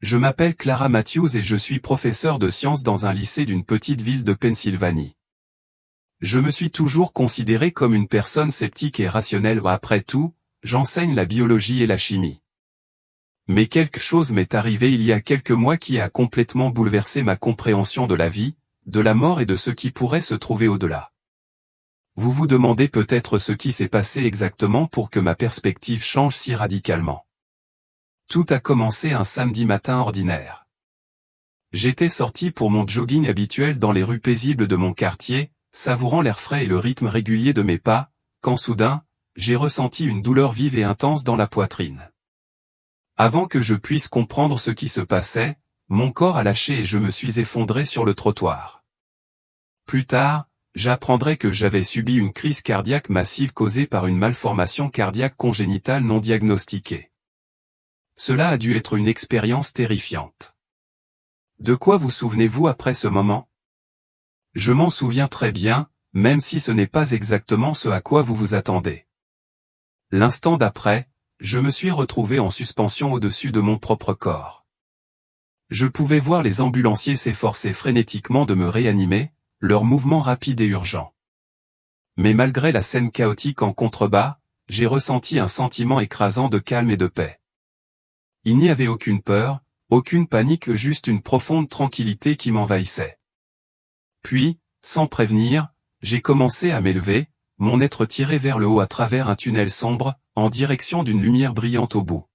Je m'appelle Clara Matthews et je suis professeure de sciences dans un lycée d'une petite ville de Pennsylvanie. Je me suis toujours considéré comme une personne sceptique et rationnelle. Après tout, j'enseigne la biologie et la chimie. Mais quelque chose m'est arrivé il y a quelques mois qui a complètement bouleversé ma compréhension de la vie, de la mort et de ce qui pourrait se trouver au-delà. Vous vous demandez peut-être ce qui s'est passé exactement pour que ma perspective change si radicalement. Tout a commencé un samedi matin ordinaire. J'étais sorti pour mon jogging habituel dans les rues paisibles de mon quartier, savourant l'air frais et le rythme régulier de mes pas, quand soudain, j'ai ressenti une douleur vive et intense dans la poitrine. Avant que je puisse comprendre ce qui se passait, mon corps a lâché et je me suis effondré sur le trottoir. Plus tard, j'apprendrai que j'avais subi une crise cardiaque massive causée par une malformation cardiaque congénitale non diagnostiquée. Cela a dû être une expérience terrifiante. De quoi vous souvenez-vous après ce moment? Je m'en souviens très bien, même si ce n'est pas exactement ce à quoi vous vous attendez. L'instant d'après, je me suis retrouvé en suspension au-dessus de mon propre corps. Je pouvais voir les ambulanciers s'efforcer frénétiquement de me réanimer, leurs mouvements rapides et urgents. Mais malgré la scène chaotique en contrebas, j'ai ressenti un sentiment écrasant de calme et de paix. Il n'y avait aucune peur, aucune panique, juste une profonde tranquillité qui m'envahissait. Puis, sans prévenir, j'ai commencé à m'élever, mon être tiré vers le haut à travers un tunnel sombre, en direction d'une lumière brillante au bout.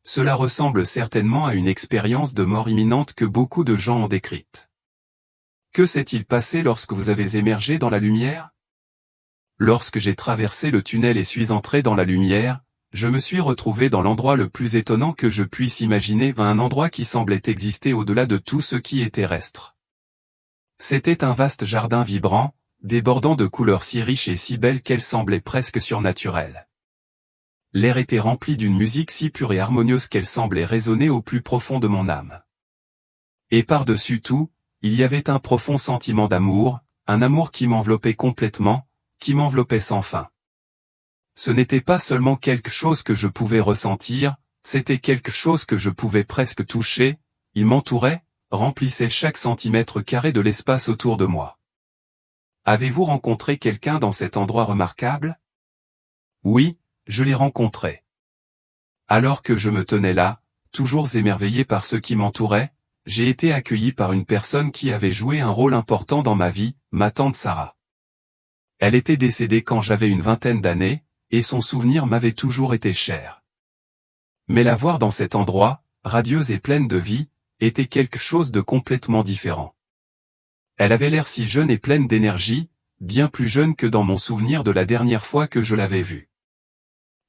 Cela ressemble certainement à une expérience de mort imminente que beaucoup de gens ont décrite. Que s'est-il passé lorsque vous avez émergé dans la lumière? Lorsque j'ai traversé le tunnel et suis entré dans la lumière, je me suis retrouvé dans l'endroit le plus étonnant que je puisse imaginer, un endroit qui semblait exister au-delà de tout ce qui est terrestre. C'était un vaste jardin vibrant, débordant de couleurs si riches et si belles qu'elles semblaient presque surnaturelles. L'air était rempli d'une musique si pure et harmonieuse qu'elle semblait résonner au plus profond de mon âme. Et par-dessus tout, il y avait un profond sentiment d'amour, un amour qui m'enveloppait complètement, qui m'enveloppait sans fin. Ce n'était pas seulement quelque chose que je pouvais ressentir, c'était quelque chose que je pouvais presque toucher, il m'entourait, remplissait chaque centimètre carré de l'espace autour de moi. Avez-vous rencontré quelqu'un dans cet endroit remarquable? Oui, je l'ai rencontré. Alors que je me tenais là, toujours émerveillé par ce qui m'entourait, j'ai été accueilli par une personne qui avait joué un rôle important dans ma vie, ma tante Sarah. Elle était décédée quand j'avais une vingtaine d'années, et son souvenir m'avait toujours été cher. Mais la voir dans cet endroit, radieuse et pleine de vie, était quelque chose de complètement différent. Elle avait l'air si jeune et pleine d'énergie, bien plus jeune que dans mon souvenir de la dernière fois que je l'avais vue.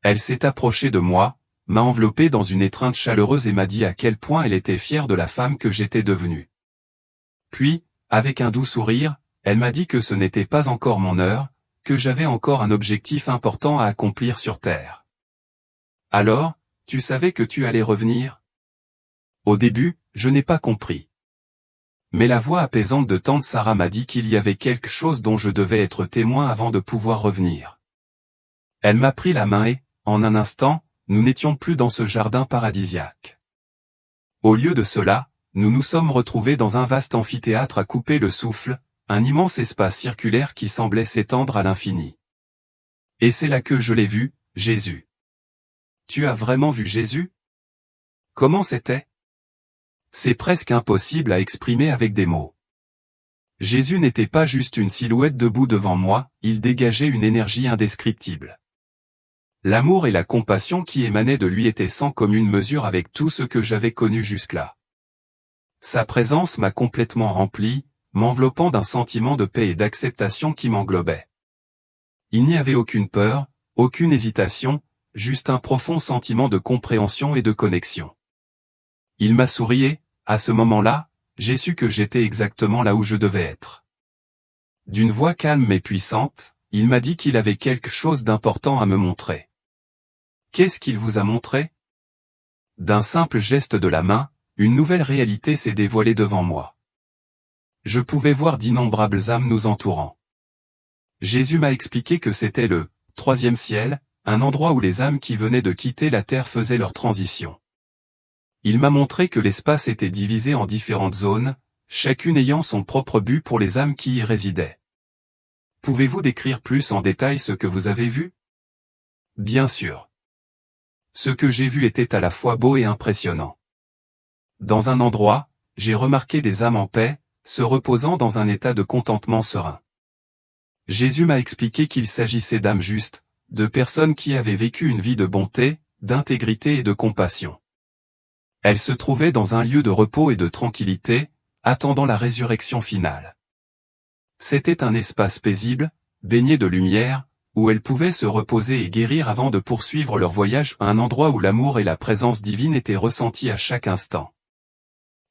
Elle s'est approchée de moi, m'a enveloppé dans une étreinte chaleureuse et m'a dit à quel point elle était fière de la femme que j'étais devenue. Puis, avec un doux sourire, elle m'a dit que ce n'était pas encore mon heure, que j'avais encore un objectif important à accomplir sur Terre. Alors, tu savais que tu allais revenir? Au début, je n'ai pas compris. Mais la voix apaisante de tante Sarah m'a dit qu'il y avait quelque chose dont je devais être témoin avant de pouvoir revenir. Elle m'a pris la main et, en un instant, nous n'étions plus dans ce jardin paradisiaque. Au lieu de cela, nous nous sommes retrouvés dans un vaste amphithéâtre à couper le souffle, un immense espace circulaire qui semblait s'étendre à l'infini. Et c'est là que je l'ai vu, Jésus. Tu as vraiment vu Jésus? Comment c'était? C'est presque impossible à exprimer avec des mots. Jésus n'était pas juste une silhouette debout devant moi, il dégageait une énergie indescriptible. L'amour et la compassion qui émanaient de lui étaient sans commune mesure avec tout ce que j'avais connu jusque-là. Sa présence m'a complètement rempli, m'enveloppant d'un sentiment de paix et d'acceptation qui m'englobait. Il n'y avait aucune peur, aucune hésitation, juste un profond sentiment de compréhension et de connexion. Il m'a souri et, à ce moment-là, j'ai su que j'étais exactement là où je devais être. D'une voix calme mais puissante, il m'a dit qu'il avait quelque chose d'important à me montrer. Qu'est-ce qu'il vous a montré? D'un simple geste de la main, une nouvelle réalité s'est dévoilée devant moi. Je pouvais voir d'innombrables âmes nous entourant. Jésus m'a expliqué que c'était le troisième ciel, un endroit où les âmes qui venaient de quitter la terre faisaient leur transition. Il m'a montré que l'espace était divisé en différentes zones, chacune ayant son propre but pour les âmes qui y résidaient. Pouvez-vous décrire plus en détail ce que vous avez vu? Bien sûr. Ce que j'ai vu était à la fois beau et impressionnant. Dans un endroit, j'ai remarqué des âmes en paix, se reposant dans un état de contentement serein. Jésus m'a expliqué qu'il s'agissait d'âmes justes, de personnes qui avaient vécu une vie de bonté, d'intégrité et de compassion. Elles se trouvaient dans un lieu de repos et de tranquillité, attendant la résurrection finale. C'était un espace paisible, baigné de lumière, où elles pouvaient se reposer et guérir avant de poursuivre leur voyage à un endroit où l'amour et la présence divine étaient ressentis à chaque instant.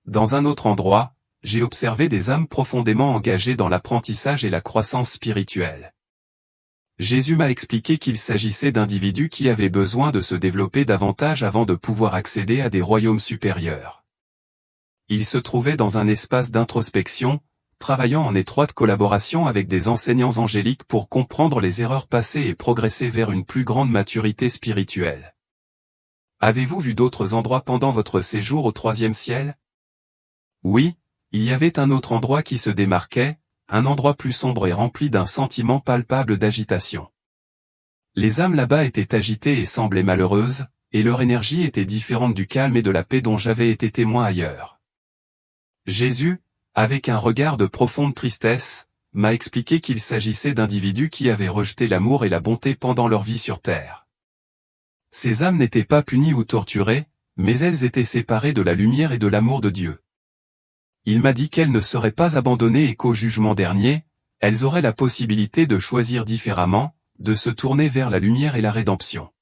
Dans un autre endroit, j'ai observé des âmes profondément engagées dans l'apprentissage et la croissance spirituelle. Jésus m'a expliqué qu'il s'agissait d'individus qui avaient besoin de se développer davantage avant de pouvoir accéder à des royaumes supérieurs. Ils se trouvaient dans un espace d'introspection, travaillant en étroite collaboration avec des enseignants angéliques pour comprendre les erreurs passées et progresser vers une plus grande maturité spirituelle. Avez-vous vu d'autres endroits pendant votre séjour au 3e ciel? Oui, il y avait un autre endroit qui se démarquait, un endroit plus sombre et rempli d'un sentiment palpable d'agitation. Les âmes là-bas étaient agitées et semblaient malheureuses, et leur énergie était différente du calme et de la paix dont j'avais été témoin ailleurs. Jésus, avec un regard de profonde tristesse, m'a expliqué qu'il s'agissait d'individus qui avaient rejeté l'amour et la bonté pendant leur vie sur terre. Ces âmes n'étaient pas punies ou torturées, mais elles étaient séparées de la lumière et de l'amour de Dieu. Il m'a dit qu'elles ne seraient pas abandonnées et qu'au jugement dernier, elles auraient la possibilité de choisir différemment, de se tourner vers la lumière et la rédemption.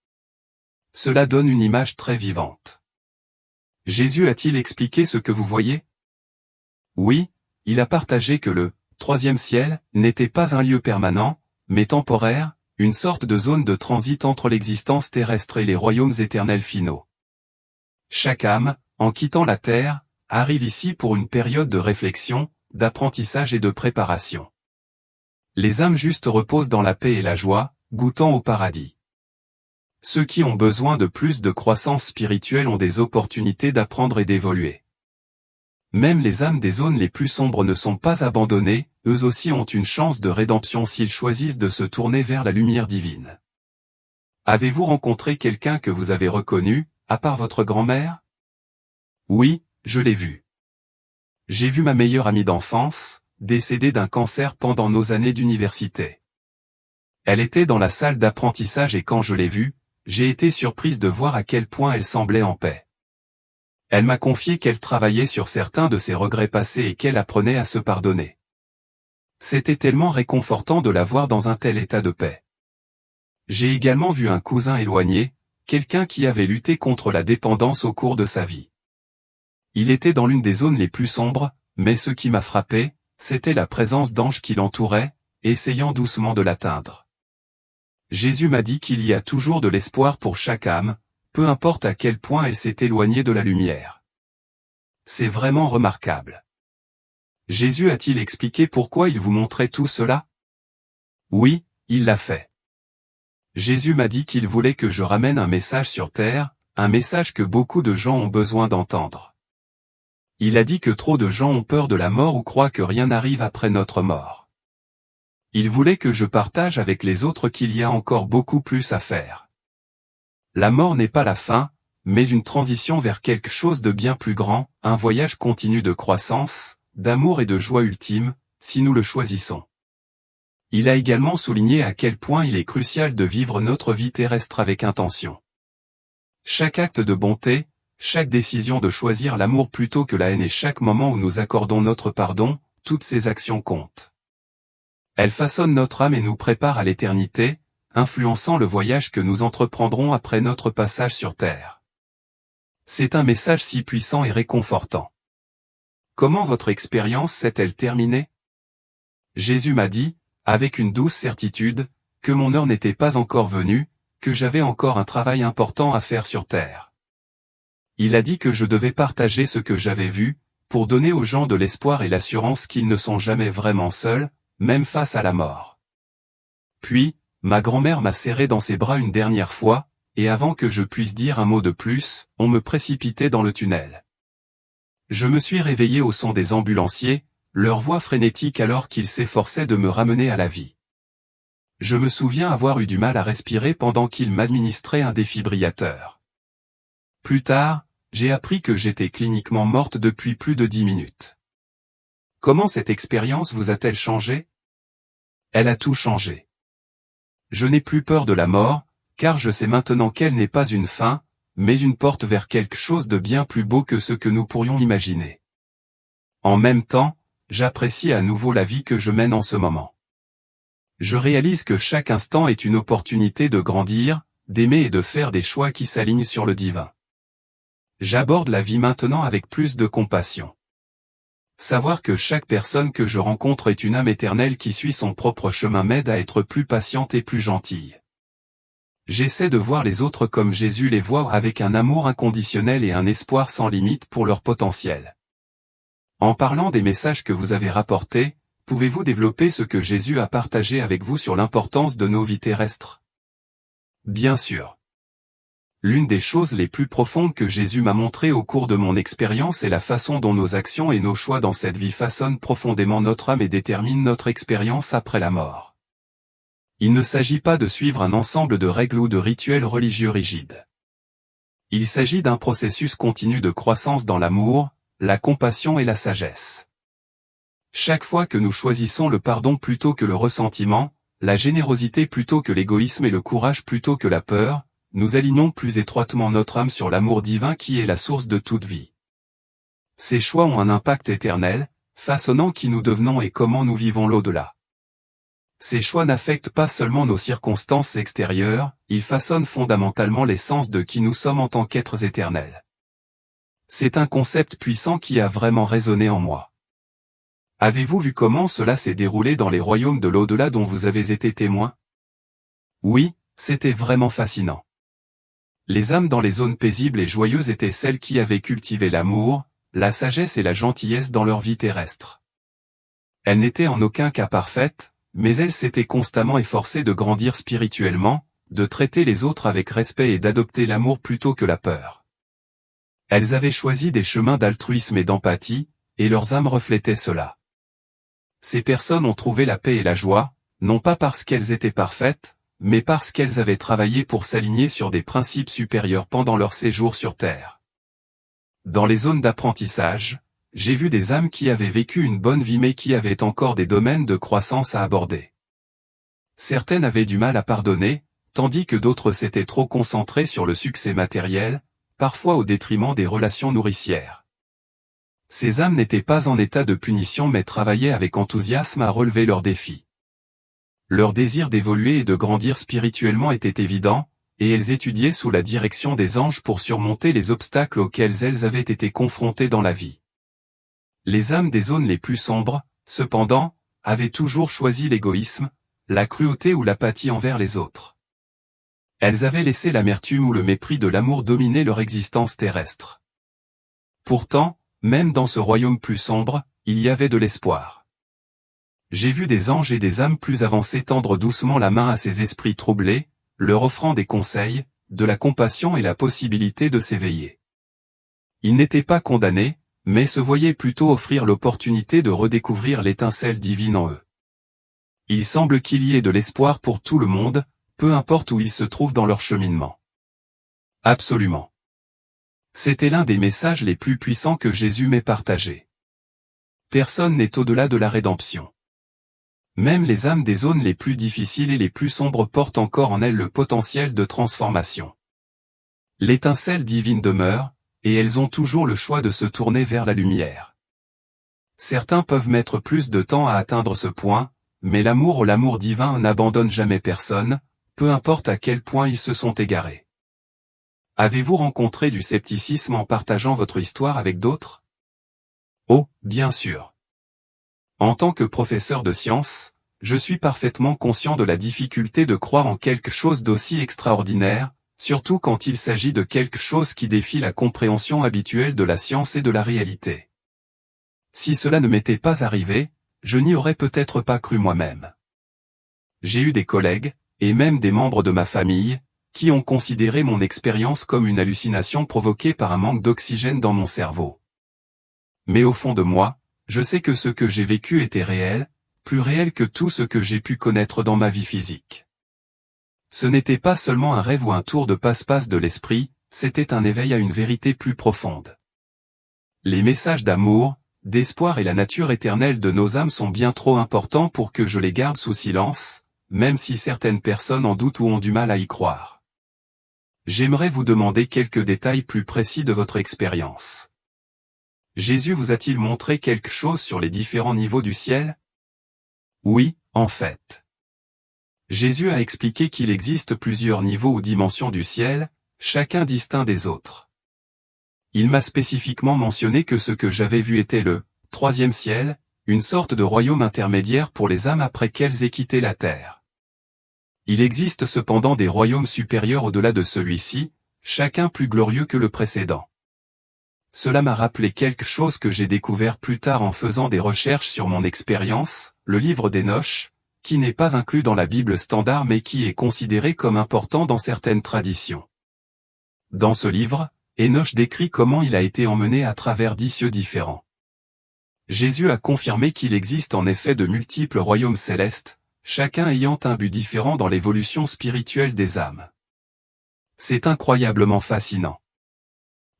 Cela donne une image très vivante. Jésus a-t-il expliqué ce que vous voyez? Oui, il a partagé que le 3e ciel n'était pas un lieu permanent, mais temporaire, une sorte de zone de transit entre l'existence terrestre et les royaumes éternels finaux. Chaque âme, en quittant la terre, arrive ici pour une période de réflexion, d'apprentissage et de préparation. Les âmes justes reposent dans la paix et la joie, goûtant au paradis. Ceux qui ont besoin de plus de croissance spirituelle ont des opportunités d'apprendre et d'évoluer. Même les âmes des zones les plus sombres ne sont pas abandonnées, eux aussi ont une chance de rédemption s'ils choisissent de se tourner vers la lumière divine. Avez-vous rencontré quelqu'un que vous avez reconnu, à part votre grand-mère? Oui, je l'ai vu. J'ai vu ma meilleure amie d'enfance, décédée d'un cancer pendant nos années d'université. Elle était dans la salle d'apprentissage et quand je l'ai vue, j'ai été surprise de voir à quel point elle semblait en paix. Elle m'a confié qu'elle travaillait sur certains de ses regrets passés et qu'elle apprenait à se pardonner. C'était tellement réconfortant de la voir dans un tel état de paix. J'ai également vu un cousin éloigné, quelqu'un qui avait lutté contre la dépendance au cours de sa vie. Il était dans l'une des zones les plus sombres, mais ce qui m'a frappé, c'était la présence d'anges qui l'entouraient, essayant doucement de l'atteindre. Jésus m'a dit qu'il y a toujours de l'espoir pour chaque âme, peu importe à quel point elle s'est éloignée de la lumière. C'est vraiment remarquable. Jésus a-t-il expliqué pourquoi il vous montrait tout cela? Oui, il l'a fait. Jésus m'a dit qu'il voulait que je ramène un message sur terre, un message que beaucoup de gens ont besoin d'entendre. Il a dit que trop de gens ont peur de la mort ou croient que rien n'arrive après notre mort. Il voulait que je partage avec les autres qu'il y a encore beaucoup plus à faire. La mort n'est pas la fin, mais une transition vers quelque chose de bien plus grand, un voyage continu de croissance, d'amour et de joie ultime, si nous le choisissons. Il a également souligné à quel point il est crucial de vivre notre vie terrestre avec intention. Chaque acte de bonté, chaque décision de choisir l'amour plutôt que la haine et chaque moment où nous accordons notre pardon, toutes ces actions comptent. Elles façonnent notre âme et nous préparent à l'éternité, influençant le voyage que nous entreprendrons après notre passage sur Terre. C'est un message si puissant et réconfortant. Comment votre expérience s'est-elle terminée? Jésus m'a dit, avec une douce certitude, que mon heure n'était pas encore venue, que j'avais encore un travail important à faire sur Terre. Il a dit que je devais partager ce que j'avais vu, pour donner aux gens de l'espoir et l'assurance qu'ils ne sont jamais vraiment seuls, même face à la mort. Puis, ma grand-mère m'a serré dans ses bras une dernière fois, et avant que je puisse dire un mot de plus, on me précipitait dans le tunnel. Je me suis réveillé au son des ambulanciers, leur voix frénétique alors qu'ils s'efforçaient de me ramener à la vie. Je me souviens avoir eu du mal à respirer pendant qu'ils m'administraient un défibrillateur. Plus tard, j'ai appris que j'étais cliniquement morte depuis plus de 10 minutes. Comment cette expérience vous a-t-elle changé? Elle a tout changé. Je n'ai plus peur de la mort, car je sais maintenant qu'elle n'est pas une fin, mais une porte vers quelque chose de bien plus beau que ce que nous pourrions imaginer. En même temps, j'apprécie à nouveau la vie que je mène en ce moment. Je réalise que chaque instant est une opportunité de grandir, d'aimer et de faire des choix qui s'alignent sur le divin. J'aborde la vie maintenant avec plus de compassion. Savoir que chaque personne que je rencontre est une âme éternelle qui suit son propre chemin m'aide à être plus patiente et plus gentille. J'essaie de voir les autres comme Jésus les voit, avec un amour inconditionnel et un espoir sans limite pour leur potentiel. En parlant des messages que vous avez rapportés, pouvez-vous développer ce que Jésus a partagé avec vous sur l'importance de nos vies terrestres? Bien sûr. L'une des choses les plus profondes que Jésus m'a montrées au cours de mon expérience est la façon dont nos actions et nos choix dans cette vie façonnent profondément notre âme et déterminent notre expérience après la mort. Il ne s'agit pas de suivre un ensemble de règles ou de rituels religieux rigides. Il s'agit d'un processus continu de croissance dans l'amour, la compassion et la sagesse. Chaque fois que nous choisissons le pardon plutôt que le ressentiment, la générosité plutôt que l'égoïsme et le courage plutôt que la peur, nous alignons plus étroitement notre âme sur l'amour divin qui est la source de toute vie. Ces choix ont un impact éternel, façonnant qui nous devenons et comment nous vivons l'au-delà. Ces choix n'affectent pas seulement nos circonstances extérieures, ils façonnent fondamentalement l'essence de qui nous sommes en tant qu'êtres éternels. C'est un concept puissant qui a vraiment résonné en moi. Avez-vous vu comment cela s'est déroulé dans les royaumes de l'au-delà dont vous avez été témoin? Oui, c'était vraiment fascinant. Les âmes dans les zones paisibles et joyeuses étaient celles qui avaient cultivé l'amour, la sagesse et la gentillesse dans leur vie terrestre. Elles n'étaient en aucun cas parfaites, mais elles s'étaient constamment efforcées de grandir spirituellement, de traiter les autres avec respect et d'adopter l'amour plutôt que la peur. Elles avaient choisi des chemins d'altruisme et d'empathie, et leurs âmes reflétaient cela. Ces personnes ont trouvé la paix et la joie, non pas parce qu'elles étaient parfaites, mais parce qu'elles avaient travaillé pour s'aligner sur des principes supérieurs pendant leur séjour sur Terre. Dans les zones d'apprentissage, j'ai vu des âmes qui avaient vécu une bonne vie mais qui avaient encore des domaines de croissance à aborder. Certaines avaient du mal à pardonner, tandis que d'autres s'étaient trop concentrées sur le succès matériel, parfois au détriment des relations nourricières. Ces âmes n'étaient pas en état de punition mais travaillaient avec enthousiasme à relever leurs défis. Leur désir d'évoluer et de grandir spirituellement était évident, et elles étudiaient sous la direction des anges pour surmonter les obstacles auxquels elles avaient été confrontées dans la vie. Les âmes des zones les plus sombres, cependant, avaient toujours choisi l'égoïsme, la cruauté ou l'apathie envers les autres. Elles avaient laissé l'amertume ou le mépris de l'amour dominer leur existence terrestre. Pourtant, même dans ce royaume plus sombre, il y avait de l'espoir. J'ai vu des anges et des âmes plus avancées tendre doucement la main à ces esprits troublés, leur offrant des conseils, de la compassion et la possibilité de s'éveiller. Ils n'étaient pas condamnés, mais se voyaient plutôt offrir l'opportunité de redécouvrir l'étincelle divine en eux. Il semble qu'il y ait de l'espoir pour tout le monde, peu importe où ils se trouvent dans leur cheminement. Absolument. C'était l'un des messages les plus puissants que Jésus m'ait partagé. Personne n'est au-delà de la rédemption. Même les âmes des zones les plus difficiles et les plus sombres portent encore en elles le potentiel de transformation. L'étincelle divine demeure, et elles ont toujours le choix de se tourner vers la lumière. Certains peuvent mettre plus de temps à atteindre ce point, mais l'amour divin n'abandonne jamais personne, peu importe à quel point ils se sont égarés. Avez-vous rencontré du scepticisme en partageant votre histoire avec d'autres? Oh, bien sûr. En tant que professeur de sciences, je suis parfaitement conscient de la difficulté de croire en quelque chose d'aussi extraordinaire, surtout quand il s'agit de quelque chose qui défie la compréhension habituelle de la science et de la réalité. Si cela ne m'était pas arrivé, je n'y aurais peut-être pas cru moi-même. J'ai eu des collègues, et même des membres de ma famille, qui ont considéré mon expérience comme une hallucination provoquée par un manque d'oxygène dans mon cerveau. Mais au fond de moi, je sais que ce que j'ai vécu était réel, plus réel que tout ce que j'ai pu connaître dans ma vie physique. Ce n'était pas seulement un rêve ou un tour de passe-passe de l'esprit, c'était un éveil à une vérité plus profonde. Les messages d'amour, d'espoir et la nature éternelle de nos âmes sont bien trop importants pour que je les garde sous silence, même si certaines personnes en doutent ou ont du mal à y croire. J'aimerais vous demander quelques détails plus précis de votre expérience. Jésus vous a-t-il montré quelque chose sur les différents niveaux du ciel? Oui, en fait. Jésus a expliqué qu'il existe plusieurs niveaux ou dimensions du ciel, chacun distinct des autres. Il m'a spécifiquement mentionné que ce que j'avais vu était le troisième ciel, une sorte de royaume intermédiaire pour les âmes après qu'elles aient quitté la terre. Il existe cependant des royaumes supérieurs au-delà de celui-ci, chacun plus glorieux que le précédent. Cela m'a rappelé quelque chose que j'ai découvert plus tard en faisant des recherches sur mon expérience, le livre d'Hénoch, qui n'est pas inclus dans la Bible standard mais qui est considéré comme important dans certaines traditions. Dans ce livre, Hénoch décrit comment il a été emmené à travers 10 cieux différents. Jésus a confirmé qu'il existe en effet de multiples royaumes célestes, chacun ayant un but différent dans l'évolution spirituelle des âmes. C'est incroyablement fascinant.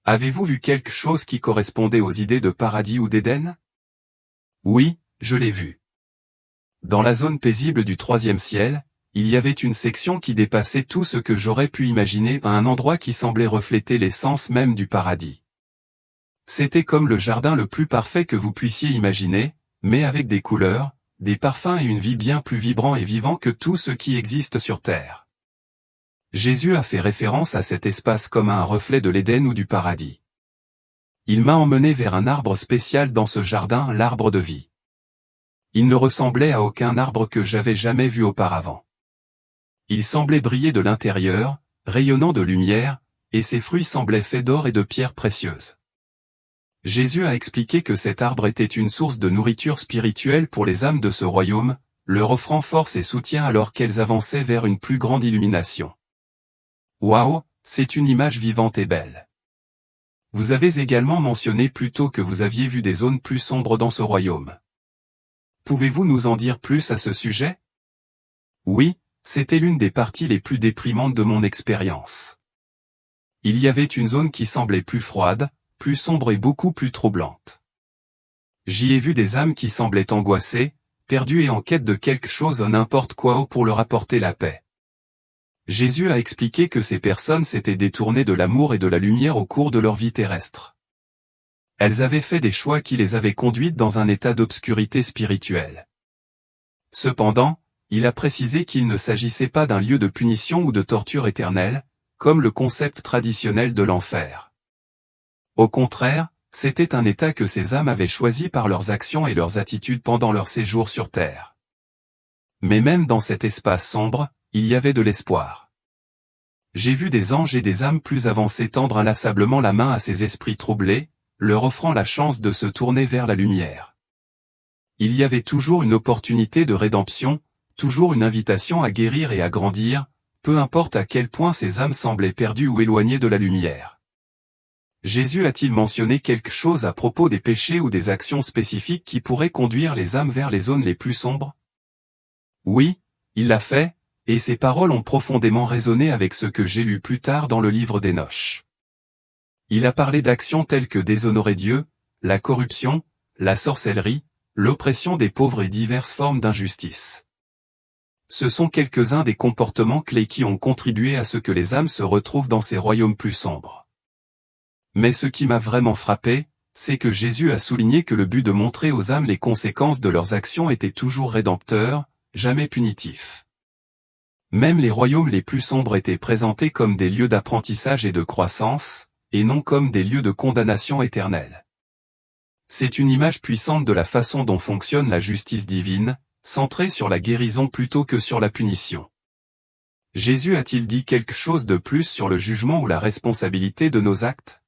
Avez-vous vu quelque chose qui correspondait aux idées de paradis ou d'Éden? Oui, je l'ai vu. Dans la zone paisible du troisième ciel, il y avait une section qui dépassait tout ce que j'aurais pu imaginer à un endroit qui semblait refléter l'essence même du paradis. C'était comme le jardin le plus parfait que vous puissiez imaginer, mais avec des couleurs, des parfums et une vie bien plus vibrant et vivant que tout ce qui existe sur Terre. Jésus a fait référence à cet espace comme à un reflet de l'Éden ou du paradis. Il m'a emmené vers un arbre spécial dans ce jardin, l'arbre de vie. Il ne ressemblait à aucun arbre que j'avais jamais vu auparavant. Il semblait briller de l'intérieur, rayonnant de lumière, et ses fruits semblaient faits d'or et de pierres précieuses. Jésus a expliqué que cet arbre était une source de nourriture spirituelle pour les âmes de ce royaume, leur offrant force et soutien alors qu'elles avançaient vers une plus grande illumination. Waouh, c'est une image vivante et belle. Vous avez également mentionné plus tôt que vous aviez vu des zones plus sombres dans ce royaume. Pouvez-vous nous en dire plus à ce sujet? Oui, c'était l'une des parties les plus déprimantes de mon expérience. Il y avait une zone qui semblait plus froide, plus sombre et beaucoup plus troublante. J'y ai vu des âmes qui semblaient angoissées, perdues et en quête de quelque chose ou n'importe quoi pour leur apporter la paix. Jésus a expliqué que ces personnes s'étaient détournées de l'amour et de la lumière au cours de leur vie terrestre. Elles avaient fait des choix qui les avaient conduites dans un état d'obscurité spirituelle. Cependant, il a précisé qu'il ne s'agissait pas d'un lieu de punition ou de torture éternelle, comme le concept traditionnel de l'enfer. Au contraire, c'était un état que ces âmes avaient choisi par leurs actions et leurs attitudes pendant leur séjour sur Terre. Mais même dans cet espace sombre, il y avait de l'espoir. J'ai vu des anges et des âmes plus avancées tendre inlassablement la main à ces esprits troublés, leur offrant la chance de se tourner vers la lumière. Il y avait toujours une opportunité de rédemption, toujours une invitation à guérir et à grandir, peu importe à quel point ces âmes semblaient perdues ou éloignées de la lumière. Jésus a-t-il mentionné quelque chose à propos des péchés ou des actions spécifiques qui pourraient conduire les âmes vers les zones les plus sombres? Oui, il l'a fait, et ces paroles ont profondément résonné avec ce que j'ai lu plus tard dans le livre d'Hénoch. Il a parlé d'actions telles que déshonorer Dieu, la corruption, la sorcellerie, l'oppression des pauvres et diverses formes d'injustice. Ce sont quelques-uns des comportements clés qui ont contribué à ce que les âmes se retrouvent dans ces royaumes plus sombres. Mais ce qui m'a vraiment frappé, c'est que Jésus a souligné que le but de montrer aux âmes les conséquences de leurs actions était toujours rédempteur, jamais punitif. Même les royaumes les plus sombres étaient présentés comme des lieux d'apprentissage et de croissance, et non comme des lieux de condamnation éternelle. C'est une image puissante de la façon dont fonctionne la justice divine, centrée sur la guérison plutôt que sur la punition. Jésus a-t-il dit quelque chose de plus sur le jugement ou la responsabilité de nos actes?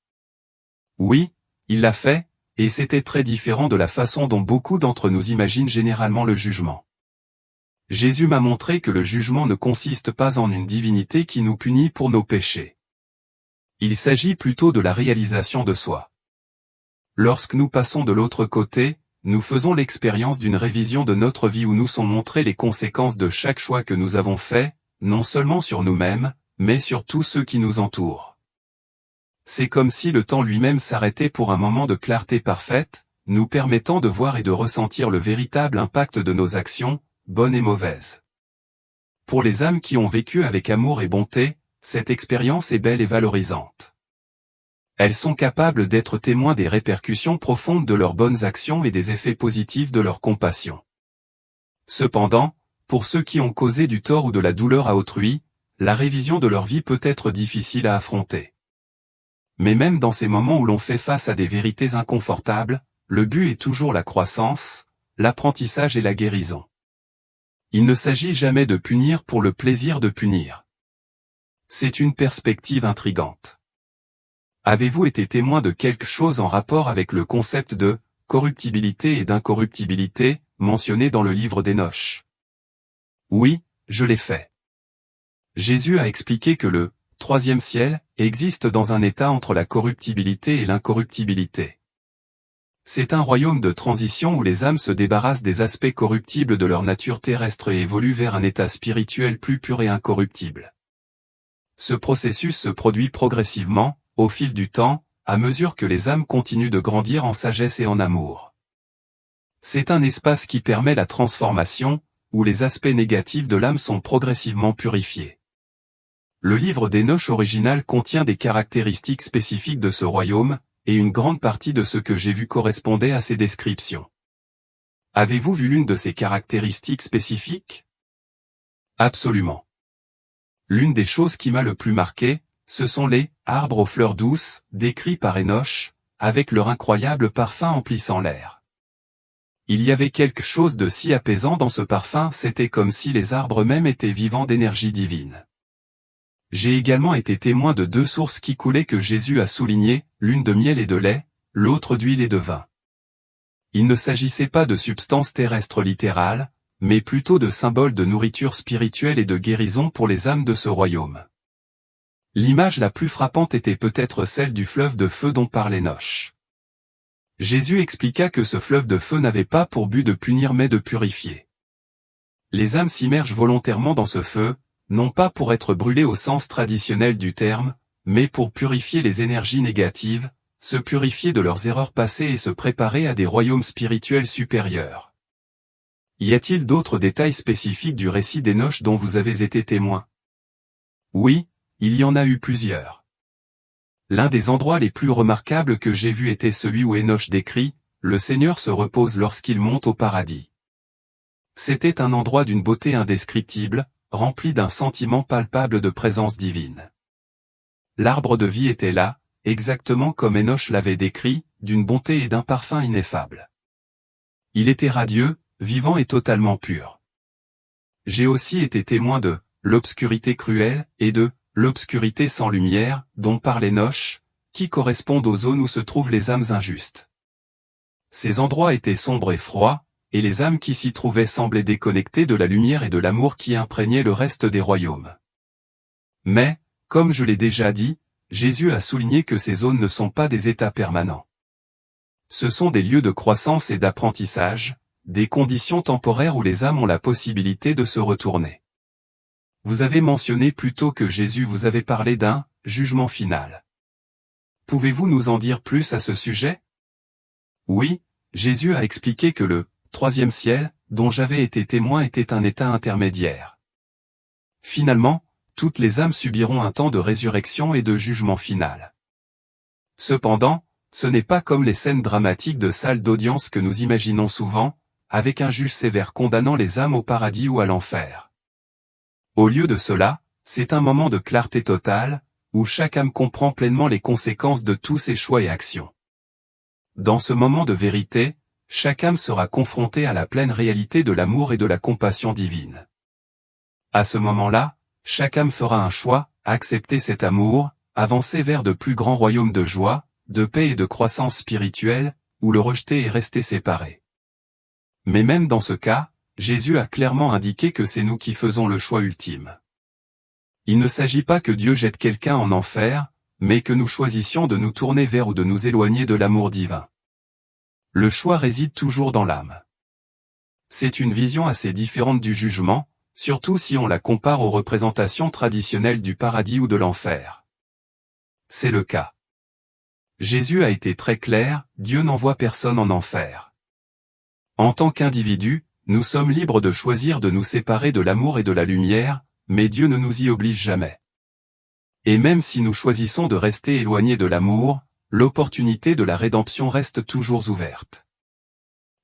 Oui, il l'a fait, et c'était très différent de la façon dont beaucoup d'entre nous imaginent généralement le jugement. Jésus m'a montré que le jugement ne consiste pas en une divinité qui nous punit pour nos péchés. Il s'agit plutôt de la réalisation de soi. Lorsque nous passons de l'autre côté, nous faisons l'expérience d'une révision de notre vie où nous sont montrées les conséquences de chaque choix que nous avons fait, non seulement sur nous-mêmes, mais sur tous ceux qui nous entourent. C'est comme si le temps lui-même s'arrêtait pour un moment de clarté parfaite, nous permettant de voir et de ressentir le véritable impact de nos actions, bonnes et mauvaises. Pour les âmes qui ont vécu avec amour et bonté, cette expérience est belle et valorisante. Elles sont capables d'être témoins des répercussions profondes de leurs bonnes actions et des effets positifs de leur compassion. Cependant, pour ceux qui ont causé du tort ou de la douleur à autrui, la révision de leur vie peut être difficile à affronter. Mais même dans ces moments où l'on fait face à des vérités inconfortables, le but est toujours la croissance, l'apprentissage et la guérison. Il ne s'agit jamais de punir pour le plaisir de punir. C'est une perspective intrigante. Avez-vous été témoin de quelque chose en rapport avec le concept de corruptibilité et d'incorruptibilité, mentionné dans le livre d'Hénoch? Oui, je l'ai fait. Jésus a expliqué que le troisième ciel existe dans un état entre la corruptibilité et l'incorruptibilité. C'est un royaume de transition où les âmes se débarrassent des aspects corruptibles de leur nature terrestre et évoluent vers un état spirituel plus pur et incorruptible. Ce processus se produit progressivement, au fil du temps, à mesure que les âmes continuent de grandir en sagesse et en amour. C'est un espace qui permet la transformation, où les aspects négatifs de l'âme sont progressivement purifiés. Le livre d'Hénoch original contient des caractéristiques spécifiques de ce royaume, et une grande partie de ce que j'ai vu correspondait à ces descriptions. Avez-vous vu l'une de ces caractéristiques spécifiques? Absolument. L'une des choses qui m'a le plus marqué, ce sont les arbres aux fleurs douces, décrits par Hénoch, avec leur incroyable parfum emplissant l'air. Il y avait quelque chose de si apaisant dans ce parfum, c'était comme si les arbres eux-mêmes étaient vivants d'énergie divine. J'ai également été témoin de deux sources qui coulaient que Jésus a soulignées, l'une de miel et de lait, l'autre d'huile et de vin. Il ne s'agissait pas de substances terrestres littérales, mais plutôt de symboles de nourriture spirituelle et de guérison pour les âmes de ce royaume. L'image la plus frappante était peut-être celle du fleuve de feu dont parle Hénoch. Jésus expliqua que ce fleuve de feu n'avait pas pour but de punir mais de purifier. Les âmes s'immergent volontairement dans ce feu, non pas pour être brûlées au sens traditionnel du terme, mais pour purifier les énergies négatives, se purifier de leurs erreurs passées et se préparer à des royaumes spirituels supérieurs. Y a-t-il d'autres détails spécifiques du récit d'Hénoch dont vous avez été témoin? Oui, il y en a eu plusieurs. L'un des endroits les plus remarquables que j'ai vu était celui où Hénoch décrit « Le Seigneur se repose lorsqu'il monte au paradis ». C'était un endroit d'une beauté indescriptible, rempli d'un sentiment palpable de présence divine. L'arbre de vie était là, exactement comme Hénoch l'avait décrit, d'une bonté et d'un parfum ineffables. Il était radieux, vivant et totalement pur. J'ai aussi été témoin de l'obscurité cruelle et de l'obscurité sans lumière, dont parle Hénoch, qui correspondent aux zones où se trouvent les âmes injustes. Ces endroits étaient sombres et froids, et les âmes qui s'y trouvaient semblaient déconnectées de la lumière et de l'amour qui imprégnaient le reste des royaumes. Mais, comme je l'ai déjà dit, Jésus a souligné que ces zones ne sont pas des états permanents. Ce sont des lieux de croissance et d'apprentissage, des conditions temporaires où les âmes ont la possibilité de se retourner. Vous avez mentionné plus tôt que Jésus vous avait parlé d'un jugement final. Pouvez-vous nous en dire plus à ce sujet? Oui, Jésus a expliqué que le troisième ciel, dont j'avais été témoin, était un état intermédiaire. Finalement, toutes les âmes subiront un temps de résurrection et de jugement final. Cependant, ce n'est pas comme les scènes dramatiques de salles d'audience que nous imaginons souvent, avec un juge sévère condamnant les âmes au paradis ou à l'enfer. Au lieu de cela, c'est un moment de clarté totale, où chaque âme comprend pleinement les conséquences de tous ses choix et actions. Dans ce moment de vérité, chaque âme sera confrontée à la pleine réalité de l'amour et de la compassion divine. À ce moment-là, chaque âme fera un choix, accepter cet amour, avancer vers de plus grands royaumes de joie, de paix et de croissance spirituelle, ou le rejeter et rester séparé. Mais même dans ce cas, Jésus a clairement indiqué que c'est nous qui faisons le choix ultime. Il ne s'agit pas que Dieu jette quelqu'un en enfer, mais que nous choisissions de nous tourner vers ou de nous éloigner de l'amour divin. Le choix réside toujours dans l'âme. C'est une vision assez différente du jugement, surtout si on la compare aux représentations traditionnelles du paradis ou de l'enfer. C'est le cas. Jésus a été très clair, Dieu n'envoie personne en enfer. En tant qu'individu, nous sommes libres de choisir de nous séparer de l'amour et de la lumière, mais Dieu ne nous y oblige jamais. Et même si nous choisissons de rester éloignés de l'amour, l'opportunité de la rédemption reste toujours ouverte.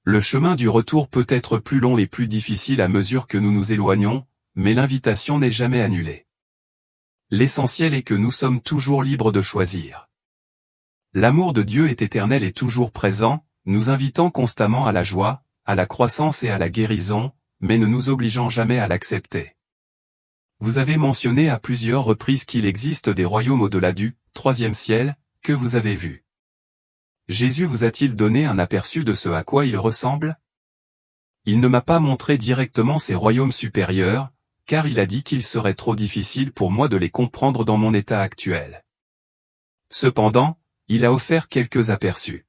Le chemin du retour peut être plus long et plus difficile à mesure que nous nous éloignons, mais l'invitation n'est jamais annulée. L'essentiel est que nous sommes toujours libres de choisir. L'amour de Dieu est éternel et toujours présent, nous invitant constamment à la joie, à la croissance et à la guérison, mais ne nous obligeant jamais à l'accepter. Vous avez mentionné à plusieurs reprises qu'il existe des royaumes au-delà du troisième ciel, que vous avez vu. Jésus vous a-t-il donné un aperçu de ce à quoi il ressemble? Il ne m'a pas montré directement ces royaumes supérieurs, car il a dit qu'il serait trop difficile pour moi de les comprendre dans mon état actuel. Cependant, il a offert quelques aperçus.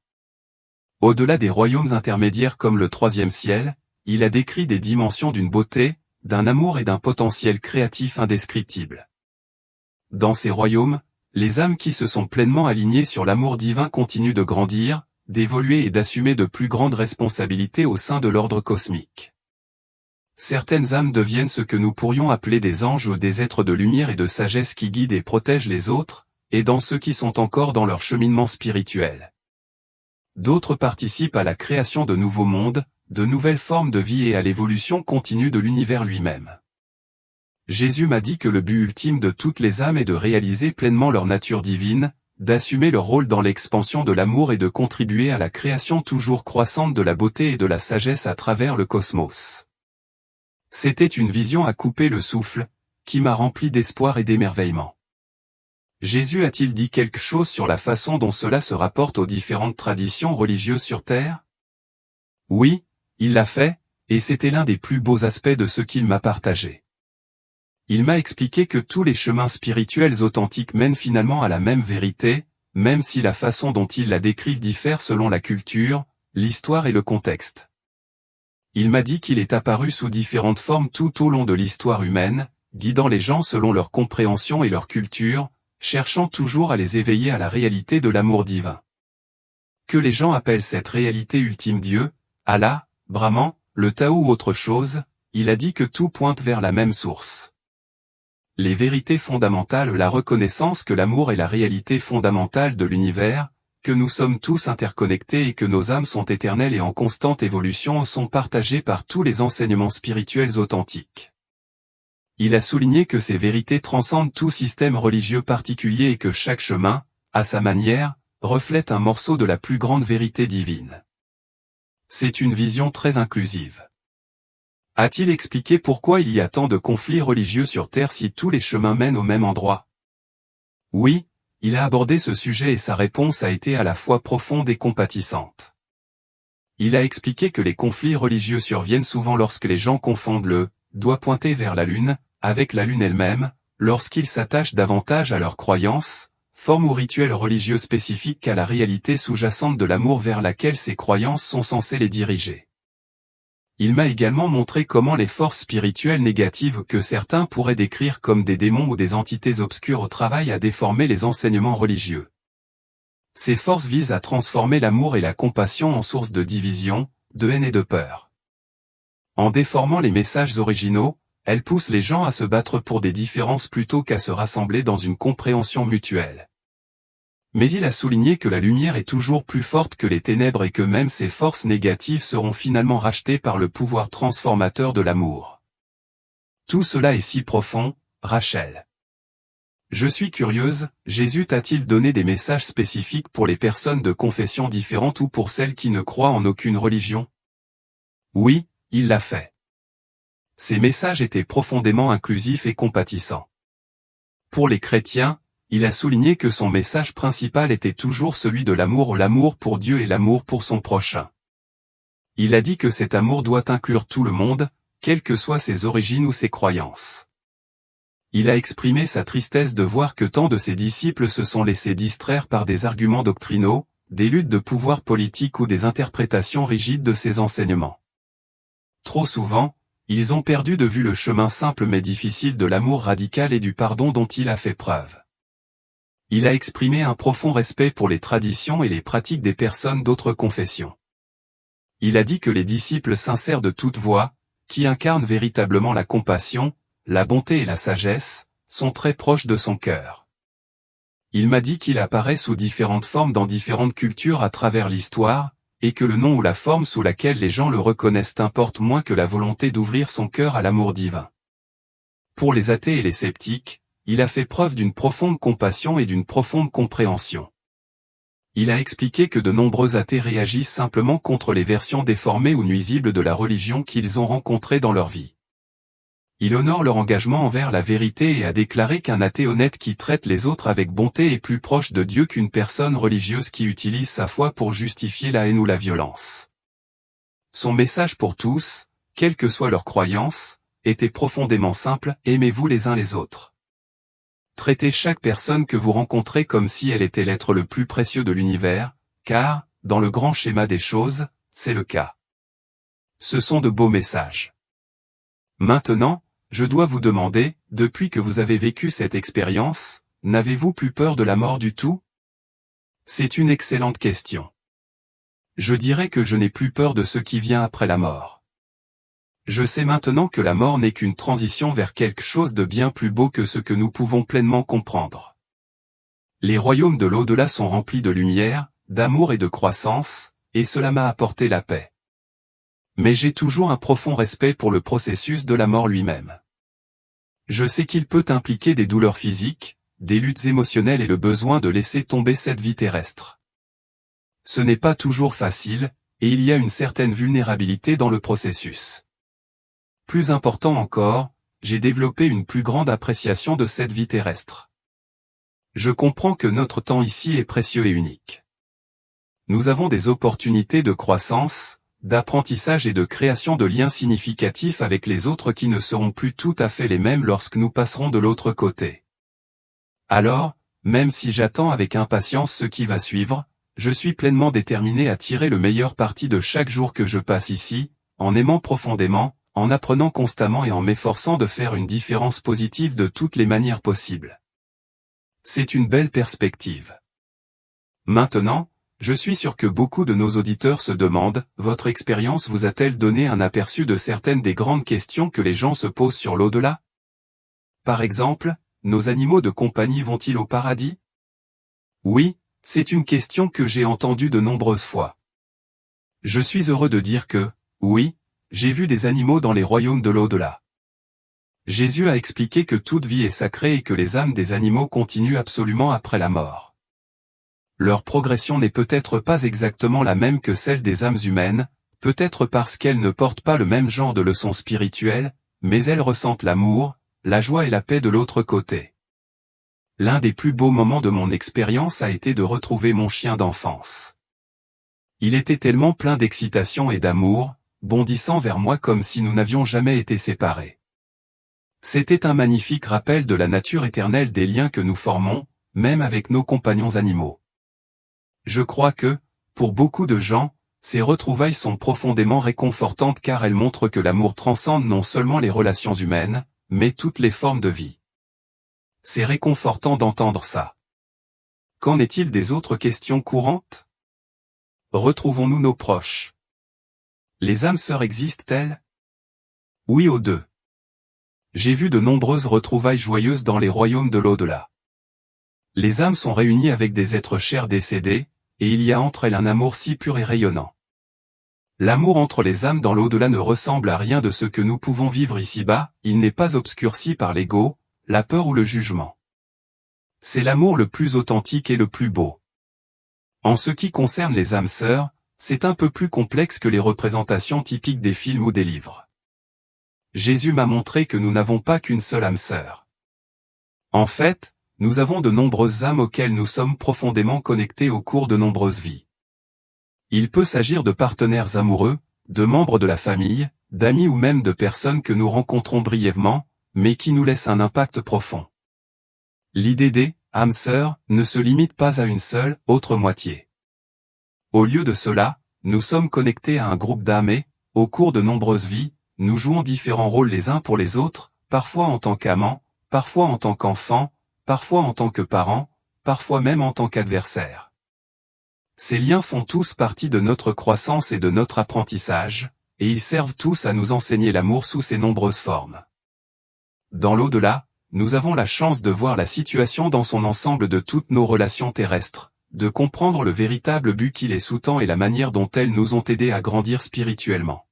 Au-delà des royaumes intermédiaires comme le troisième ciel, il a décrit des dimensions d'une beauté, d'un amour et d'un potentiel créatif indescriptibles. Dans ces royaumes, les âmes qui se sont pleinement alignées sur l'amour divin continuent de grandir, d'évoluer et d'assumer de plus grandes responsabilités au sein de l'ordre cosmique. Certaines âmes deviennent ce que nous pourrions appeler des anges ou des êtres de lumière et de sagesse qui guident et protègent les autres, aidant ceux qui sont encore dans leur cheminement spirituel. D'autres participent à la création de nouveaux mondes, de nouvelles formes de vie et à l'évolution continue de l'univers lui-même. Jésus m'a dit que le but ultime de toutes les âmes est de réaliser pleinement leur nature divine, d'assumer leur rôle dans l'expansion de l'amour et de contribuer à la création toujours croissante de la beauté et de la sagesse à travers le cosmos. C'était une vision à couper le souffle, qui m'a rempli d'espoir et d'émerveillement. Jésus a-t-il dit quelque chose sur la façon dont cela se rapporte aux différentes traditions religieuses sur Terre? Oui, il l'a fait, et c'était l'un des plus beaux aspects de ce qu'il m'a partagé. Il m'a expliqué que tous les chemins spirituels authentiques mènent finalement à la même vérité, même si la façon dont ils la décrivent diffère selon la culture, l'histoire et le contexte. Il m'a dit qu'il est apparu sous différentes formes tout au long de l'histoire humaine, guidant les gens selon leur compréhension et leur culture, cherchant toujours à les éveiller à la réalité de l'amour divin. Que les gens appellent cette réalité ultime Dieu, Allah, Brahman, le Tao ou autre chose, il a dit que tout pointe vers la même source. Les vérités fondamentales, la reconnaissance que l'amour est la réalité fondamentale de l'univers, que nous sommes tous interconnectés et que nos âmes sont éternelles et en constante évolution sont partagées par tous les enseignements spirituels authentiques. Il a souligné que ces vérités transcendent tout système religieux particulier et que chaque chemin, à sa manière, reflète un morceau de la plus grande vérité divine. C'est une vision très inclusive. A-t-il expliqué pourquoi il y a tant de conflits religieux sur Terre si tous les chemins mènent au même endroit? Oui, il a abordé ce sujet et sa réponse a été à la fois profonde et compatissante. Il a expliqué que les conflits religieux surviennent souvent lorsque les gens confondent le « doigt pointé vers la Lune » avec la Lune elle-même, lorsqu'ils s'attachent davantage à leurs croyances, forme ou rituel religieux spécifique qu'à la réalité sous-jacente de l'amour vers laquelle ces croyances sont censées les diriger. Il m'a également montré comment les forces spirituelles négatives que certains pourraient décrire comme des démons ou des entités obscures travaillent à déformer les enseignements religieux. Ces forces visent à transformer l'amour et la compassion en source de division, de haine et de peur. En déformant les messages originaux, elles poussent les gens à se battre pour des différences plutôt qu'à se rassembler dans une compréhension mutuelle. Mais il a souligné que la lumière est toujours plus forte que les ténèbres et que même ces forces négatives seront finalement rachetées par le pouvoir transformateur de l'amour. Tout cela est si profond, Rachel. Je suis curieuse, Jésus t'a-t-il donné des messages spécifiques pour les personnes de confessions différentes ou pour celles qui ne croient en aucune religion? Oui, il l'a fait. Ces messages étaient profondément inclusifs et compatissants. Pour les chrétiens, il a souligné que son message principal était toujours celui de l'amour pour Dieu et l'amour pour son prochain. Il a dit que cet amour doit inclure tout le monde, quelles que soient ses origines ou ses croyances. Il a exprimé sa tristesse de voir que tant de ses disciples se sont laissés distraire par des arguments doctrinaux, des luttes de pouvoir politique ou des interprétations rigides de ses enseignements. Trop souvent, ils ont perdu de vue le chemin simple mais difficile de l'amour radical et du pardon dont il a fait preuve. Il a exprimé un profond respect pour les traditions et les pratiques des personnes d'autres confessions. Il a dit que les disciples sincères de toute voie, qui incarnent véritablement la compassion, la bonté et la sagesse, sont très proches de son cœur. Il m'a dit qu'il apparaît sous différentes formes dans différentes cultures à travers l'histoire, et que le nom ou la forme sous laquelle les gens le reconnaissent importe moins que la volonté d'ouvrir son cœur à l'amour divin. Pour les athées et les sceptiques, il a fait preuve d'une profonde compassion et d'une profonde compréhension. Il a expliqué que de nombreux athées réagissent simplement contre les versions déformées ou nuisibles de la religion qu'ils ont rencontrées dans leur vie. Il honore leur engagement envers la vérité et a déclaré qu'un athée honnête qui traite les autres avec bonté est plus proche de Dieu qu'une personne religieuse qui utilise sa foi pour justifier la haine ou la violence. Son message pour tous, quelle que soit leur croyance, était profondément simple: aimez-vous les uns les autres. Traitez chaque personne que vous rencontrez comme si elle était l'être le plus précieux de l'univers, car, dans le grand schéma des choses, c'est le cas. Ce sont de beaux messages. Maintenant, je dois vous demander, depuis que vous avez vécu cette expérience, n'avez-vous plus peur de la mort du tout? C'est une excellente question. Je dirais que je n'ai plus peur de ce qui vient après la mort. Je sais maintenant que la mort n'est qu'une transition vers quelque chose de bien plus beau que ce que nous pouvons pleinement comprendre. Les royaumes de l'au-delà sont remplis de lumière, d'amour et de croissance, et cela m'a apporté la paix. Mais j'ai toujours un profond respect pour le processus de la mort lui-même. Je sais qu'il peut impliquer des douleurs physiques, des luttes émotionnelles et le besoin de laisser tomber cette vie terrestre. Ce n'est pas toujours facile, et il y a une certaine vulnérabilité dans le processus. Plus important encore, j'ai développé une plus grande appréciation de cette vie terrestre. Je comprends que notre temps ici est précieux et unique. Nous avons des opportunités de croissance, d'apprentissage et de création de liens significatifs avec les autres qui ne seront plus tout à fait les mêmes lorsque nous passerons de l'autre côté. Alors, même si j'attends avec impatience ce qui va suivre, je suis pleinement déterminé à tirer le meilleur parti de chaque jour que je passe ici, en aimant profondément, en apprenant constamment et en m'efforçant de faire une différence positive de toutes les manières possibles. C'est une belle perspective. Maintenant, je suis sûr que beaucoup de nos auditeurs se demandent, votre expérience vous a-t-elle donné un aperçu de certaines des grandes questions que les gens se posent sur l'au-delà? Par exemple, nos animaux de compagnie vont-ils au paradis? Oui, c'est une question que j'ai entendue de nombreuses fois. Je suis heureux de dire que, oui, j'ai vu des animaux dans les royaumes de l'au-delà. Jésus a expliqué que toute vie est sacrée et que les âmes des animaux continuent absolument après la mort. Leur progression n'est peut-être pas exactement la même que celle des âmes humaines, peut-être parce qu'elles ne portent pas le même genre de leçons spirituelles, mais elles ressentent l'amour, la joie et la paix de l'autre côté. L'un des plus beaux moments de mon expérience a été de retrouver mon chien d'enfance. Il était tellement plein d'excitation et d'amour, bondissant vers moi comme si nous n'avions jamais été séparés. C'était un magnifique rappel de la nature éternelle des liens que nous formons, même avec nos compagnons animaux. Je crois que, pour beaucoup de gens, ces retrouvailles sont profondément réconfortantes car elles montrent que l'amour transcende non seulement les relations humaines, mais toutes les formes de vie. C'est réconfortant d'entendre ça. Qu'en est-il des autres questions courantes? Retrouvons-nous nos proches? Les âmes sœurs existent-elles? Oui aux deux. J'ai vu de nombreuses retrouvailles joyeuses dans les royaumes de l'au-delà. Les âmes sont réunies avec des êtres chers décédés, et il y a entre elles un amour si pur et rayonnant. L'amour entre les âmes dans l'au-delà ne ressemble à rien de ce que nous pouvons vivre ici-bas, il n'est pas obscurci par l'ego, la peur ou le jugement. C'est l'amour le plus authentique et le plus beau. En ce qui concerne les âmes sœurs, c'est un peu plus complexe que les représentations typiques des films ou des livres. Jésus m'a montré que nous n'avons pas qu'une seule âme sœur. En fait, nous avons de nombreuses âmes auxquelles nous sommes profondément connectés au cours de nombreuses vies. Il peut s'agir de partenaires amoureux, de membres de la famille, d'amis ou même de personnes que nous rencontrons brièvement, mais qui nous laissent un impact profond. L'idée des âmes sœurs ne se limite pas à une seule, autre moitié. Au lieu de cela, nous sommes connectés à un groupe d'âmes et, au cours de nombreuses vies, nous jouons différents rôles les uns pour les autres, parfois en tant qu'amants, parfois en tant qu'enfants, parfois en tant que parents, parfois même en tant qu'adversaires. Ces liens font tous partie de notre croissance et de notre apprentissage, et ils servent tous à nous enseigner l'amour sous ses nombreuses formes. Dans l'au-delà, nous avons la chance de voir la situation dans son ensemble de toutes nos relations terrestres, de comprendre le véritable but qui les sous-tend et la manière dont elles nous ont aidés à grandir spirituellement.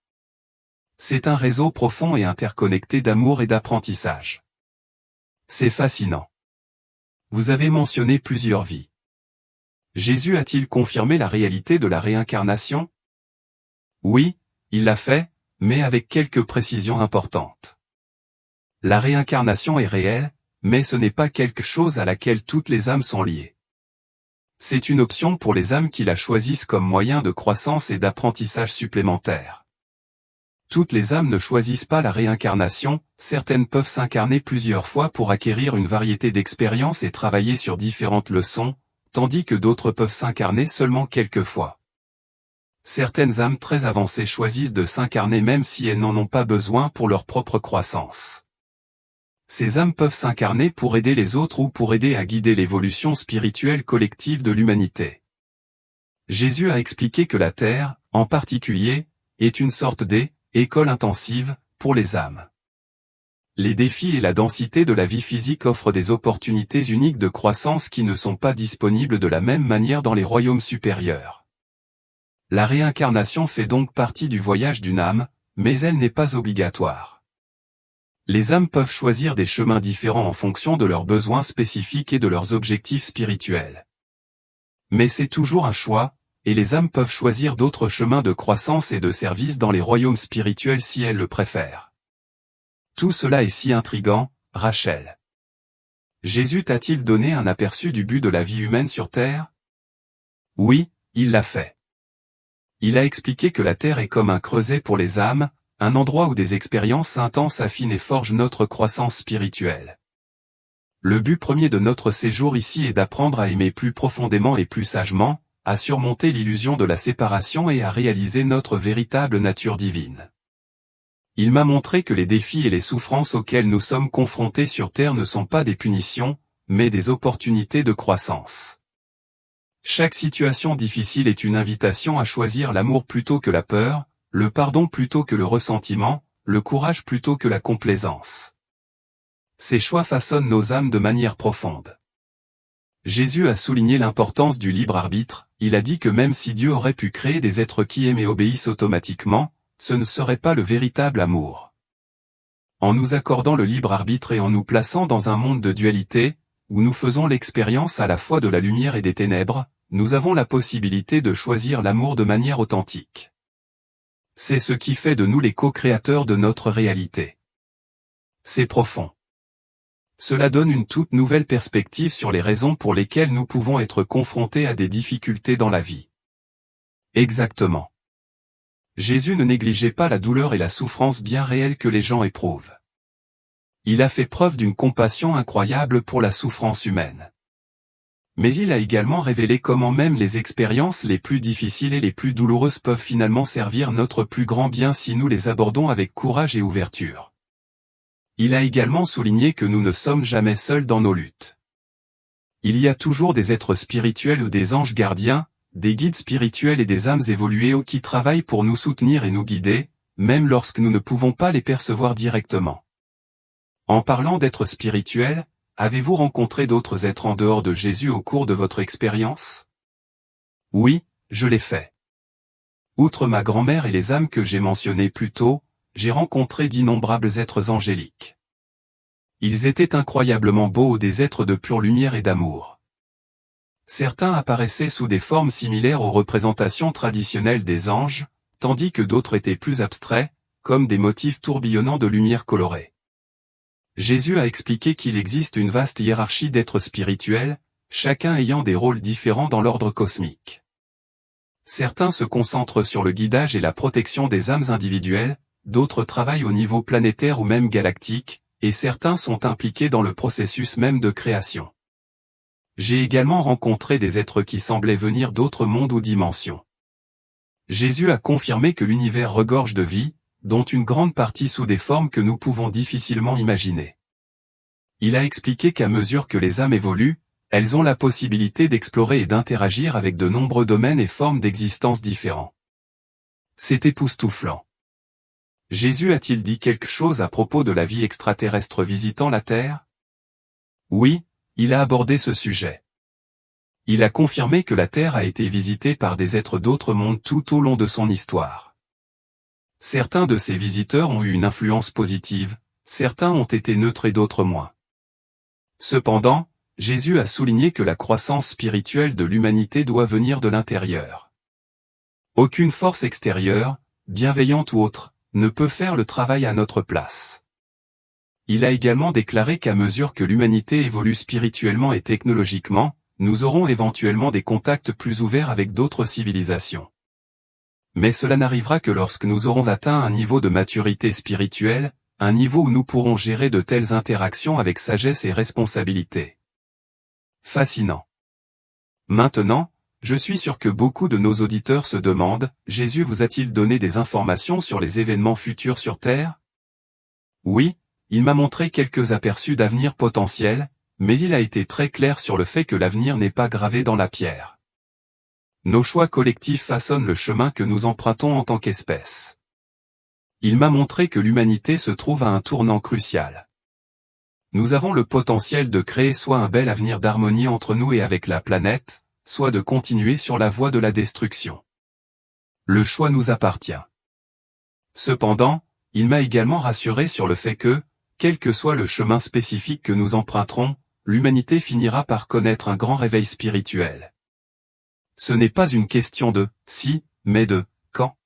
C'est un réseau profond et interconnecté d'amour et d'apprentissage. C'est fascinant. Vous avez mentionné plusieurs vies. Jésus a-t-il confirmé la réalité de la réincarnation? Oui, il l'a fait, mais avec quelques précisions importantes. La réincarnation est réelle, mais ce n'est pas quelque chose à laquelle toutes les âmes sont liées. C'est une option pour les âmes qui la choisissent comme moyen de croissance et d'apprentissage supplémentaire. Toutes les âmes ne choisissent pas la réincarnation, certaines peuvent s'incarner plusieurs fois pour acquérir une variété d'expériences et travailler sur différentes leçons, tandis que d'autres peuvent s'incarner seulement quelques fois. Certaines âmes très avancées choisissent de s'incarner même si elles n'en ont pas besoin pour leur propre croissance. Ces âmes peuvent s'incarner pour aider les autres ou pour aider à guider l'évolution spirituelle collective de l'humanité. Jésus a expliqué que la Terre, en particulier, est une sorte d'école intensive pour les âmes. Les défis et la densité de la vie physique offrent des opportunités uniques de croissance qui ne sont pas disponibles de la même manière dans les royaumes supérieurs. La réincarnation fait donc partie du voyage d'une âme, mais elle n'est pas obligatoire. Les âmes peuvent choisir des chemins différents en fonction de leurs besoins spécifiques et de leurs objectifs spirituels. Mais c'est toujours un choix, et les âmes peuvent choisir d'autres chemins de croissance et de service dans les royaumes spirituels si elles le préfèrent. Tout cela est si intriguant, Rachel. Jésus t'a-t-il donné un aperçu du but de la vie humaine sur Terre? Oui, il l'a fait. Il a expliqué que la Terre est comme un creuset pour les âmes, un endroit où des expériences intenses affinent et forgent notre croissance spirituelle. Le but premier de notre séjour ici est d'apprendre à aimer plus profondément et plus sagement, à surmonter l'illusion de la séparation et à réaliser notre véritable nature divine. Il m'a montré que les défis et les souffrances auxquels nous sommes confrontés sur Terre ne sont pas des punitions, mais des opportunités de croissance. Chaque situation difficile est une invitation à choisir l'amour plutôt que la peur, le pardon plutôt que le ressentiment, le courage plutôt que la complaisance. Ces choix façonnent nos âmes de manière profonde. Jésus a souligné l'importance du libre arbitre, il a dit que même si Dieu aurait pu créer des êtres qui aiment et obéissent automatiquement, ce ne serait pas le véritable amour. En nous accordant le libre arbitre et en nous plaçant dans un monde de dualité, où nous faisons l'expérience à la fois de la lumière et des ténèbres, nous avons la possibilité de choisir l'amour de manière authentique. C'est ce qui fait de nous les co-créateurs de notre réalité. C'est profond. Cela donne une toute nouvelle perspective sur les raisons pour lesquelles nous pouvons être confrontés à des difficultés dans la vie. Exactement. Jésus ne négligeait pas la douleur et la souffrance bien réelles que les gens éprouvent. Il a fait preuve d'une compassion incroyable pour la souffrance humaine. Mais il a également révélé comment même les expériences les plus difficiles et les plus douloureuses peuvent finalement servir notre plus grand bien si nous les abordons avec courage et ouverture. Il a également souligné que nous ne sommes jamais seuls dans nos luttes. Il y a toujours des êtres spirituels ou des anges gardiens, des guides spirituels et des âmes évoluées qui travaillent pour nous soutenir et nous guider, même lorsque nous ne pouvons pas les percevoir directement. En parlant d'êtres spirituels, avez-vous rencontré d'autres êtres en dehors de Jésus au cours de votre expérience? Oui, je l'ai fait. Outre ma grand-mère et les âmes que j'ai mentionnées plus tôt, j'ai rencontré d'innombrables êtres angéliques. Ils étaient incroyablement beaux, des êtres de pure lumière et d'amour. Certains apparaissaient sous des formes similaires aux représentations traditionnelles des anges, tandis que d'autres étaient plus abstraits, comme des motifs tourbillonnants de lumière colorée. Jésus a expliqué qu'il existe une vaste hiérarchie d'êtres spirituels, chacun ayant des rôles différents dans l'ordre cosmique. Certains se concentrent sur le guidage et la protection des âmes individuelles, d'autres travaillent au niveau planétaire ou même galactique, et certains sont impliqués dans le processus même de création. J'ai également rencontré des êtres qui semblaient venir d'autres mondes ou dimensions. Jésus a confirmé que l'univers regorge de vie, dont une grande partie sous des formes que nous pouvons difficilement imaginer. Il a expliqué qu'à mesure que les âmes évoluent, elles ont la possibilité d'explorer et d'interagir avec de nombreux domaines et formes d'existence différents. C'est époustouflant. Jésus a-t-il dit quelque chose à propos de la vie extraterrestre visitant la Terre? Oui, il a abordé ce sujet. Il a confirmé que la Terre a été visitée par des êtres d'autres mondes tout au long de son histoire. Certains de ces visiteurs ont eu une influence positive, certains ont été neutres et d'autres moins. Cependant, Jésus a souligné que la croissance spirituelle de l'humanité doit venir de l'intérieur. Aucune force extérieure, bienveillante ou autre, ne peut faire le travail à notre place. Il a également déclaré qu'à mesure que l'humanité évolue spirituellement et technologiquement, nous aurons éventuellement des contacts plus ouverts avec d'autres civilisations. Mais cela n'arrivera que lorsque nous aurons atteint un niveau de maturité spirituelle, un niveau où nous pourrons gérer de telles interactions avec sagesse et responsabilité. Fascinant. Maintenant, je suis sûr que beaucoup de nos auditeurs se demandent, Jésus vous a-t-il donné des informations sur les événements futurs sur Terre? Oui, il m'a montré quelques aperçus d'avenir potentiel, mais il a été très clair sur le fait que l'avenir n'est pas gravé dans la pierre. Nos choix collectifs façonnent le chemin que nous empruntons en tant qu'espèce. Il m'a montré que l'humanité se trouve à un tournant crucial. Nous avons le potentiel de créer soit un bel avenir d'harmonie entre nous et avec la planète, soit de continuer sur la voie de la destruction. Le choix nous appartient. Cependant, il m'a également rassuré sur le fait que, quel que soit le chemin spécifique que nous emprunterons, l'humanité finira par connaître un grand réveil spirituel. Ce n'est pas une question de « si », mais de « quand ».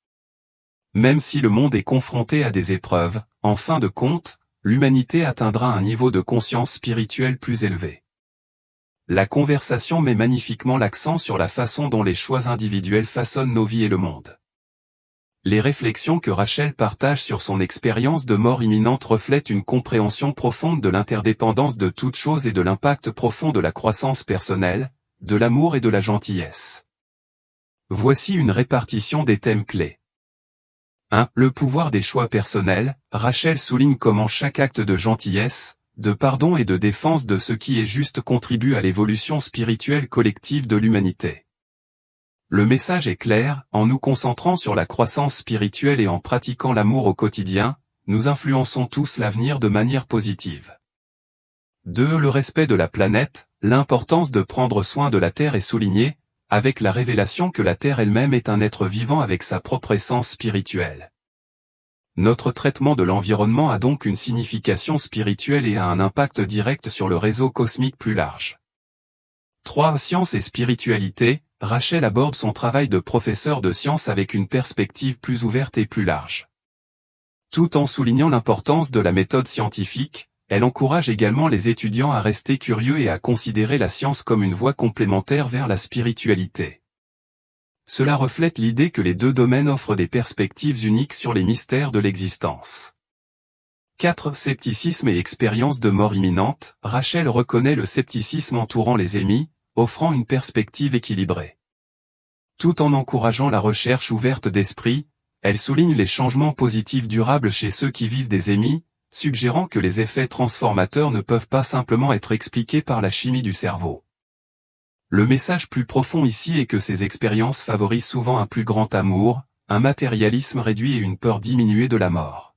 Même si le monde est confronté à des épreuves, en fin de compte, l'humanité atteindra un niveau de conscience spirituelle plus élevé. La conversation met magnifiquement l'accent sur la façon dont les choix individuels façonnent nos vies et le monde. Les réflexions que Rachel partage sur son expérience de mort imminente reflètent une compréhension profonde de l'interdépendance de toute chose et de l'impact profond de la croissance personnelle, de l'amour et de la gentillesse. Voici une répartition des thèmes clés. 1. Le pouvoir des choix personnels. Rachel souligne comment chaque acte de gentillesse, de pardon et de défense de ce qui est juste contribue à l'évolution spirituelle collective de l'humanité. Le message est clair, en nous concentrant sur la croissance spirituelle et en pratiquant l'amour au quotidien, nous influençons tous l'avenir de manière positive. 2. Le respect de la planète. L'importance de prendre soin de la Terre est soulignée, avec la révélation que la Terre elle-même est un être vivant avec sa propre essence spirituelle. Notre traitement de l'environnement a donc une signification spirituelle et a un impact direct sur le réseau cosmique plus large. 3. Science et spiritualité. Rachel aborde son travail de professeur de sciences avec une perspective plus ouverte et plus large. Tout en soulignant l'importance de la méthode scientifique, elle encourage également les étudiants à rester curieux et à considérer la science comme une voie complémentaire vers la spiritualité. Cela reflète l'idée que les deux domaines offrent des perspectives uniques sur les mystères de l'existence. 4. Scepticisme et expérience de mort imminente. Rachel reconnaît le scepticisme entourant les émis, offrant une perspective équilibrée. Tout en encourageant la recherche ouverte d'esprit, elle souligne les changements positifs durables chez ceux qui vivent des émis, suggérant que les effets transformateurs ne peuvent pas simplement être expliqués par la chimie du cerveau. Le message plus profond ici est que ces expériences favorisent souvent un plus grand amour, un matérialisme réduit et une peur diminuée de la mort.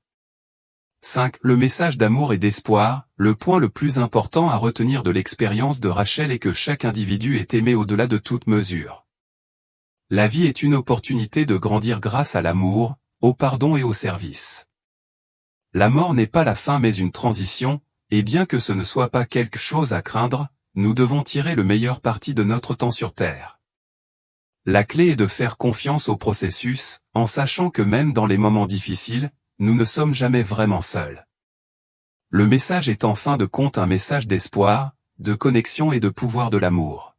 5. Le message d'amour et d'espoir. Le point le plus important à retenir de l'expérience de Rachel est que chaque individu est aimé au-delà de toute mesure. La vie est une opportunité de grandir grâce à l'amour, au pardon et au service. La mort n'est pas la fin mais une transition, et bien que ce ne soit pas quelque chose à craindre, nous devons tirer le meilleur parti de notre temps sur Terre. La clé est de faire confiance au processus, en sachant que même dans les moments difficiles, nous ne sommes jamais vraiment seuls. Le message est en fin de compte un message d'espoir, de connexion et de pouvoir de l'amour.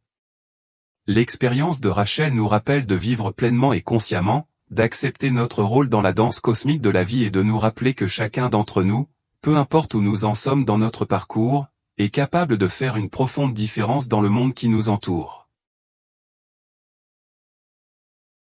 L'expérience de Rachel nous rappelle de vivre pleinement et consciemment, d'accepter notre rôle dans la danse cosmique de la vie et de nous rappeler que chacun d'entre nous, peu importe où nous en sommes dans notre parcours, est capable de faire une profonde différence dans le monde qui nous entoure.